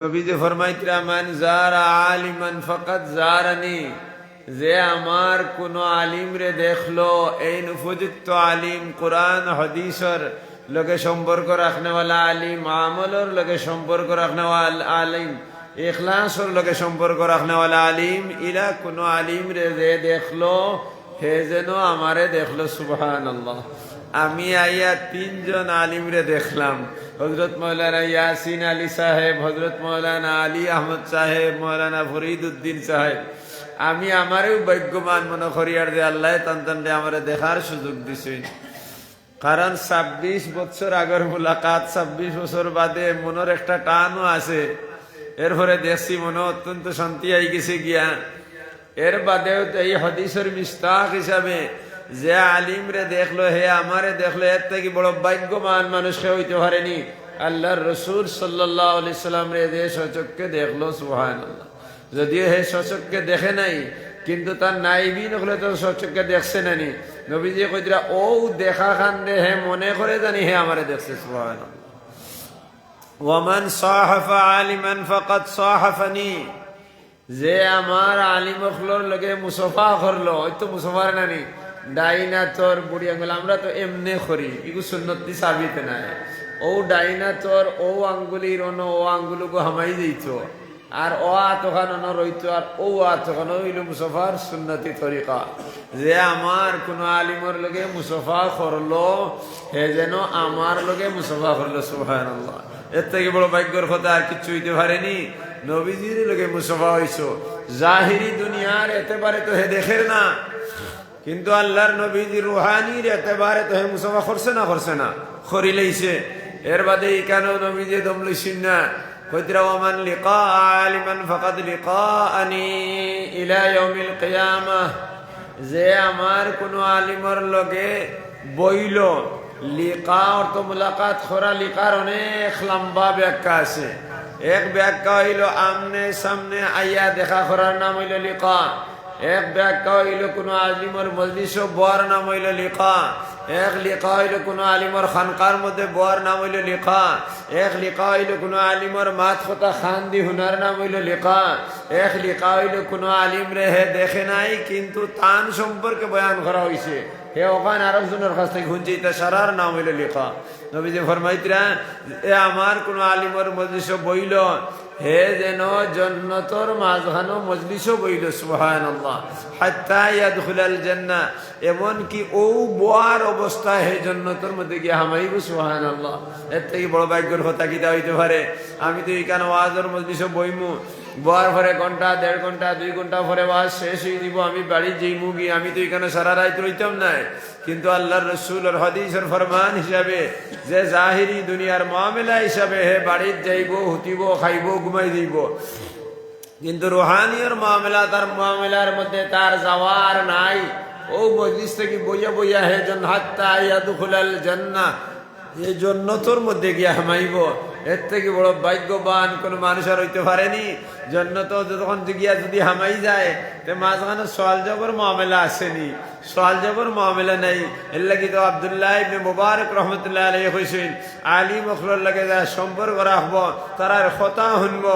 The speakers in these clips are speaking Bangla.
কবি যে ফরমাইতরা মান যারা আলিমান ফাকাত যারানি, যে আমার কোন আলিম রে দেখলো, এই উপযুক্ত আলিম কুরআন হাদিসের লগে সম্পর্ক রাখনেওয়ালা আলিম, আমলর লগে সম্পর্ক রাখনেওয়ালা আলিম, ইখলাসর লগে সম্পর্ক রাখনেওয়ালা আলিম, ইলা কোন আলিম রে যে দেখলো হে যেন আমারে দেখলো। সুবহানাল্লাহ। আমি আইয়া তিনজন আলিম রে দেখলাম, হজরত মৌলানা ইয়াসিন আলী সাহেব, হজরত মৌলানা আলী আহমদ সাহেব, মৌলানা ফরিদ উদ্দিন সাহেব। আমি আমারেও ভাগ্যবান মনে করি আর যে আল্লাহ তান্তানরে আমার দেখার সুযোগ দিছে। কারণ ২৬ বছর আগের মুলাকাত, ২৬ বছর বাদে মনের একটা টানও আছে। এরপরে দেখছি মনে অত্যন্ত শান্তি আই গেছে গিয়া। এর বাদেও তো এই হাদিসের মিস্তাক হিসাবে যে আলিম রে দেখলো হে আমারে দেখলো, এর থেকে বড় ভাগ্যবান মানুষকে হইতে পারেনি। আল্লাহর রসুল সাল্লাল্লাহু আলাইহি সাল্লাম রে যে সচক্ষে দেখলো। সুবহানাল্লাহ। যদিও হে সচক্ষে দেখে নাই, কিন্তু তার নাইবিন হলে তো সচক্ষে দেখছে নানি। নবীজি কইরা ও দেখা খান্দে হে মনে করে জানি হে আমারে দেখছে। সুবহানাল্লাহ। ওয়ামান সাহাফা আলিমান ফাকাদ সাহাফানি, যে আমার আলিম অখলর লগে মুসাফা করলো, ওই তো মুসাফার নানি ডাইনা তোর বুড়ি আঙ্গুল। আমরা তো এমনি করি, ইগু সুন্নতি সাবিত নাই। ও ডাইনা তোর ও আঙ্গুলির অন ও আঙ্গুলুকু হামাই দিত, আর ও আতখান অন রইত, আর ও আতখান হইল মুসাফার সুন্নতি তরিকা। যে আমার কোন আলিমর লগে মুসাফা করলো হে যেন আমার লগে মুসাফা করলো। সুবহানাল্লাহ। এর থেকে বড় ভাগ্যের কথা আর কিছু হইতে পারেনি। নবীজির লগে মুসাফা হইছো। জাহিরি দুনিয়ার এতেবারে তো হে দেখের না, কিন্তু আল্লাহর নবীজি রুহানির এতেবারে তো হে মুসাফা করছে না, করছে না, করি লইছে। এর বাদে ইকানো নবীজি দম লইছেন না। কইতরা ওয়ামান লিকা আলিমান ফাকাদ লিকাআনি ইলা ইয়াউমিল কিয়ামাহ, যে আমার কোন আলিমর লগে বইল। লিকা অর্থ মুলাকাত করা। লিকার অনেক লম্বা ব্যাখ্যা আছে। এক ব্যাখ্যা হইল আমনে সামনে আইয়া দেখা করার নাম হইল লিকা। এক ব্যাখ্যা হইল কোন আলিমর মজলিস বর নাম হইল লিকা। এক লিকা হইল কোন আলিমর খানকার মধ্যে বর নাম হইল লিকা। এক লিকা হইল কোন আলিমর মাত কথা খান দি হুনার নাম হইল লিকা। এক লিকা হইল কোন আলিম রে হে দেখে নাই, কিন্তু তান সম্পর্কে বয়ান করা হয়েছে। হে ওখান আরেকজনের কাছ থেকে শুনছি, তা সারার নাম হইল লিকা। নবীজি ফরমাইতরা এ আমার কোন আলিমর মজলিস বইল, হে যেন জান্নাতের মাঝখানে মজলিস বইল। সুবহানাল্লাহ। হাত্তা ইয়াদখুলাল জান্নাহ, এমন কি ও বোয়ার অবস্থায় হে জান্নাতের মধ্যে গিয়ে হামাইব। সুবহানাল্লাহ। এর থেকে বড় ভাগ্যের কথা কিতা হইতে পারে? আমি তো এইখানে ওয়াজের মজলিস বইমু, বোয়ার পরে ঘন্টা, ১.৫ ঘন্টা, ২ ঘন্টা পরে ওয়াজ শেষ হয়ে দিব, আমি বাড়ি যাইমু গিয়ে। আমি তো এখানে সারা রাত রইতাম না। কিন্তু আল্লাহর রসুলের হাদিসের ফরমান হিসাবে, যে জাহিরি দুনিয়ার মামলা হিসাবে হে বাড়ির যাইব, হুতিব, খাইব, ঘুমাই দিব। কিন্তু রুহানিয়র মামলা, তার মামলার মধ্যে তার যাওয়ার নাই। ও মজলিস থেকে বইয়া বইয়া হে হাত্তা ইয়াদখুলাল জান্নাহ, এই জান্নাতের মধ্যে গিয়া হামাইব। এর থেকে বড় ভাগ্যবান কোন মানুষ আর হইতে পারেনি। জান্নাত যখন গিয়া যদি হামাই যায়, তে মাঝখানে সওয়াল জবর মামলা আসেনি, সওয়াল জবর মামলা নাই। এর লাগি তো আব্দুল্লাহ ইবনে মুবারক রহমতুল্লাহ আলাইহি কইছেন, আলিম অখলর লাগে যা সম্পর্ক রাখব, তার কথা শুনব,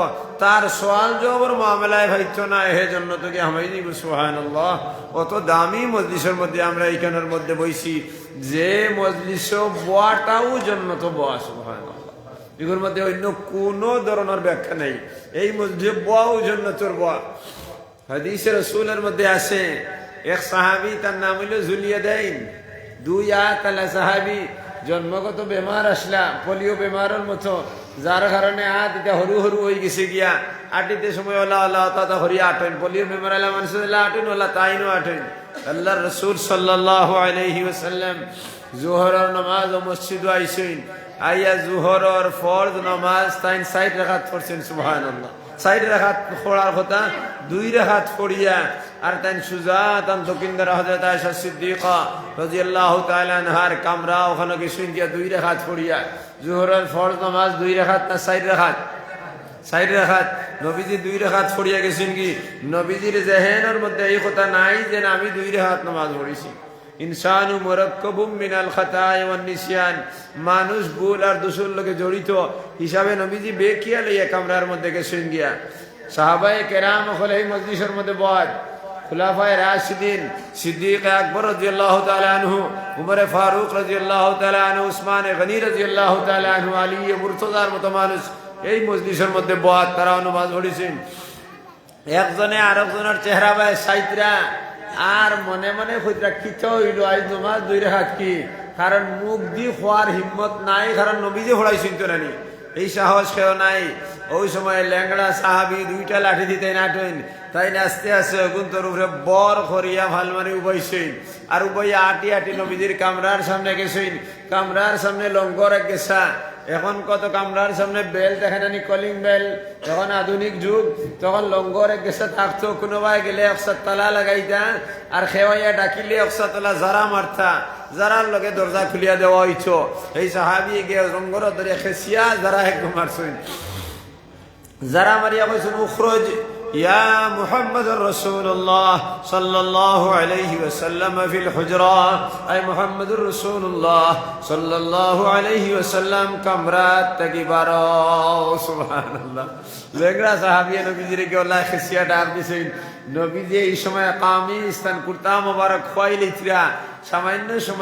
তার সওয়াল জবর মামলায় ভাইছ না, হে জান্নাত গিয়া হামাই দিব। সুবহানাল্লাহ। অত দামি মজলিসের মধ্যে আমরা এইখানের মধ্যে বইছি, যে মজলিস বোয়াটাও জান্নাত বোয়া। সুবহানাল্লাহ। এগুলোর মধ্যে অন্য কোন ধরনের ব্যাখ্যা নেই। এই মধ্যে বোয়াও জান্নাতের বোয়া। হাদিসে রাসূলের মধ্যে আছে, এক সাহাবী, তার নাম হইল জুলিয়াদাইন। ২ আলা সাহাবী জন্মগত বেমার আসলা, পোলিও বেমারের মতো, যার কারণে এটা হরু হরু হয়ে গেছে গিয়া। আটিতে সময় ওলা ওলা তা হরিয়া আটেন, পোলিও বেমার আলা মানুষের আটেন, ওলা তাইনও আটেন। আল্লাহর রাসূল সাল্লাল্লাহু আলাইহি ওয়াসাল্লাম জোহরের নামাজ ও মসজিদে আইছেন। আইয়া জোহরের ফরজ নামাজ তাইন ৬০ রাকাত পড়ছেন। সুবহানাল্লাহ। ৬০ রাকাত পড়ার কথা ২ রাকাত পড়িয়া আর তাইন সুজা তান দক্ষিণদার হযরত আয়েশা সিদ্দিকা রাদিয়াল্লাহু তাআলা আনহার কামরা ওখানে গেছেন গিয়া ২ রাকাত পড়িয়া। জোহরের ফরজ নামাজ ২ রাকাত না ৬০ রাকাত? ৬০ রাকাত। নবীজি ২ রাকাত পড়িয়া গেছেন কি? নবীজির জেহেনের মধ্যে এই কথা নাই যে আমি ২ রাকাত নামাজ পড়িছি। ইনসানু মুরাক্কাবুম মিনাল খাতায় ওয়ান নিসিয়ান, মানুষ ভুল আর দোষের লগে জড়িত হিসাবে নবীজি বেকিয়া লইয়া কামরার মধ্যে গেছেন গিয়া। সাহাবায়ে কেরাম হলে এই মজলিসের মধ্যে বদ, খুলাফায়ে রাশিদিন, সিদ্দিক আকবর রাদিয়াল্লাহু তাআলা আনহু, উমর ফারুক রাদিয়াল্লাহু তাআলা আনহু, উসমান গনি রাদিয়াল্লাহু তাআলা আনহু, আলী মুরতজার মতো মানুষ এই মজলিসের মধ্যে বদ, তারা নামাজ পড়েছেন। একজনে আরেকজনের চেহারা বায় সাইতরা আর মনে মনে কইরা কিতা হইল আজ নামাজ দুই রাকাত কি, কারণ মুখ দি খোয়ার হিম্মত নাই, কারণ নবীজি পড়াইছেন তো নানি, এই সাহস কেউ নাই। ওই সময় ল্যাংড়া সাহাবি দুইটা লাঠি দিতে নাটেন, তাই আস্তে আস্তে গুন্তর উপরে বর করিয়া ভাল মারি উবাইছেন, আর উবাইয়া আটি আটি নবীজির কামরার সামনে গেছেন। কামরার সামনে লঙ্গর এক গেছা, এখন কত কামরার সামনে বেল দেখেন আনি, কলিং বেল, যখন আধুনিক যুগ তখন লঙ্গর এক গেছে থাকতো, কোনোবাই গেলে একসাথ তালা লাগাইতা আর খেওয়াইয়া ডাকিলে একসাথ তালা যারা মারতা, যারার লগে দরজা খুলিয়া দেওয়া হইছ। এই সাহাবি গিয়ে লঙ্গর ধরে খেসিয়া যারা একদম মারছেন, যারা মারিয়া কইছেন উখরজ ইয়া মুহাম্মদুর রাসূলুল্লাহ সাল্লাল্লাহু আলাইহি ওয়াসাল্লাম ফিল হুজরা, আই মুহাম্মদুর রাসূলুল্লাহ সাল্লাল্লাহু আলাইহি ওয়াসাল্লাম কামরাত থেকে বারো। সুবহানাল্লাহ। লেগরা সাহাবী নবীজির কে আল্লাহ খেসিয়া ডাক দিছেন। নবীজি এই সময় কামি স্থান কুর্তা মোবারক খোয়াইলিতরা, সামান্য সময়